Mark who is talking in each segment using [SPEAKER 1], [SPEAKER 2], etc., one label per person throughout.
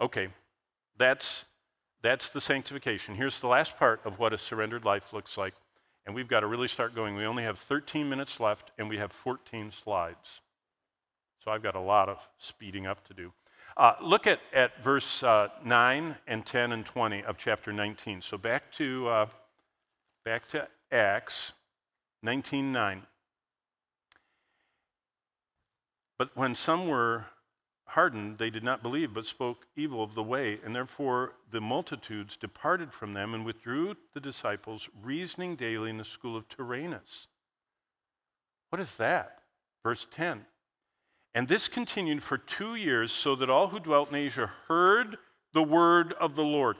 [SPEAKER 1] Okay, that's the sanctification. Here's the last part of what a surrendered life looks like, and we've got to really start going. We only have 13 minutes left, and we have 14 slides. So I've got a lot of speeding up to do. Look at verse 9 and 10 and 20 of chapter 19. So back to Acts 19:9. But when some were hardened, they did not believe, but spoke evil of the way, and therefore the multitudes departed from them and withdrew the disciples, reasoning daily in the school of Tyrannus. What is that? Verse 10. And this continued for 2 years, so that all who dwelt in Asia heard the word of the Lord.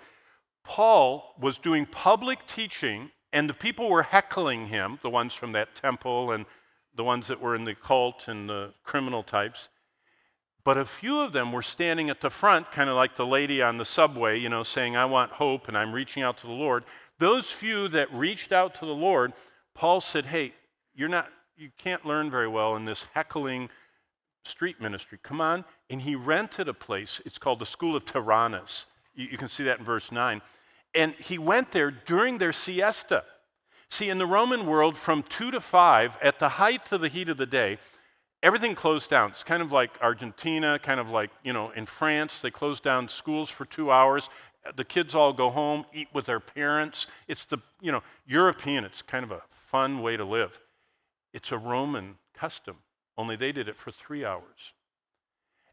[SPEAKER 1] Paul was doing public teaching, and the people were heckling him, the ones from that temple and the ones that were in the cult and the criminal types. But a few of them were standing at the front, kind of like the lady on the subway, saying, I want hope and I'm reaching out to the Lord. Those few that reached out to the Lord, Paul said, hey, you can't learn very well in this heckling street ministry. Come on. And he rented a place. It's called the School of Tyrannus. You can see that in verse 9. And he went there during their siesta. See, in the Roman world, from 2 to 5, at the height of the heat of the day, everything closed down. It's kind of like Argentina, kind of like, in France, they close down schools for 2 hours. The kids all go home, eat with their parents. It's the, European, it's kind of a fun way to live. It's a Roman custom, only they did it for 3 hours.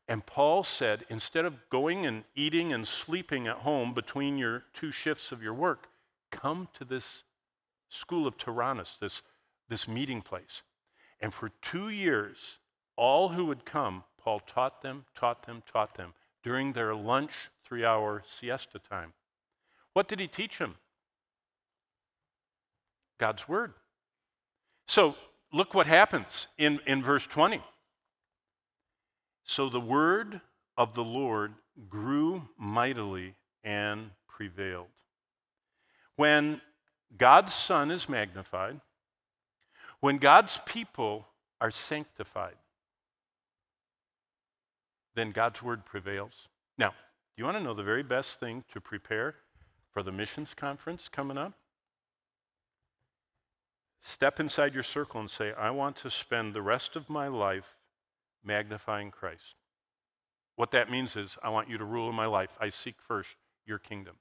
[SPEAKER 1] And Paul said, instead of going and eating and sleeping at home between your 2 shifts of your work, come to this school of Tyrannus, this meeting place. And for 2 years, all who would come, Paul taught them during their lunch 3-hour siesta time. What did he teach them? God's word. So look what happens in verse 20. So the word of the Lord grew mightily and prevailed. When God's Son is magnified, when God's people are sanctified, then God's word prevails. Now, do you want to know the very best thing to prepare for the missions conference coming up? Step inside your circle and say, I want to spend the rest of my life magnifying Christ. What that means is, I want you to rule in my life. I seek first your kingdom.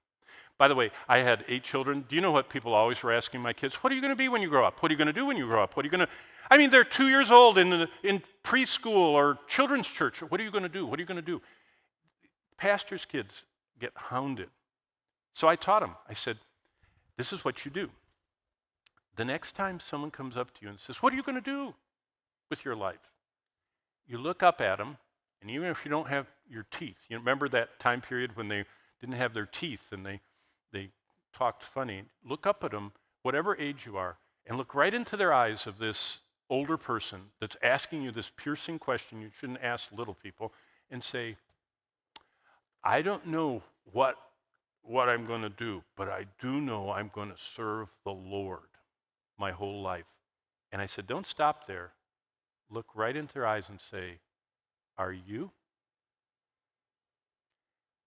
[SPEAKER 1] By the way, I had 8 children. Do you know what people always were asking my kids? What are you going to be when you grow up? What are you going to do when you grow up? What are you going to... I mean, they're 2 years old in preschool or children's church. What are you going to do? What are you going to do? Pastors' kids get hounded. So I taught them. I said, this is what you do. The next time someone comes up to you and says, what are you going to do with your life? You look up at them, and even if you don't have your teeth, you remember that time period when they didn't have their teeth and they talked funny. Look up at them, whatever age you are, and look right into their eyes of this older person that's asking you this piercing question you shouldn't ask little people, and say, I don't know what I'm going to do, but I do know I'm going to serve the Lord my whole life. And I said, don't stop there. Look right into their eyes and say, are you?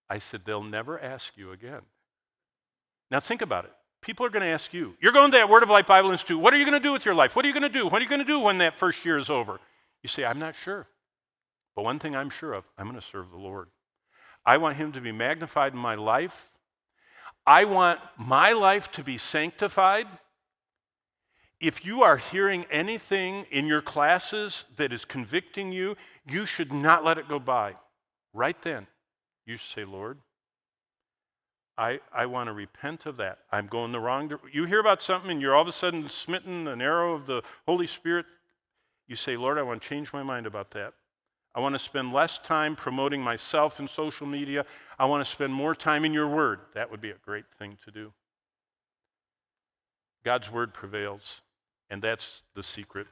[SPEAKER 1] I said, they'll never ask you again. Now think about it. People are going to ask you. You're going to that Word of Life Bible Institute. What are you going to do with your life? What are you going to do? What are you going to do when that first year is over? You say, I'm not sure. But one thing I'm sure of, I'm going to serve the Lord. I want him to be magnified in my life. I want my life to be sanctified. If you are hearing anything in your classes that is convicting you, you should not let it go by. Right then, you should say, Lord, I want to repent of that. I'm going the wrong direction. You hear about something and you're all of a sudden smitten, an arrow of the Holy Spirit. You say, Lord, I want to change my mind about that. I want to spend less time promoting myself in social media. I want to spend more time in your word. That would be a great thing to do. God's word prevails, and that's the secret.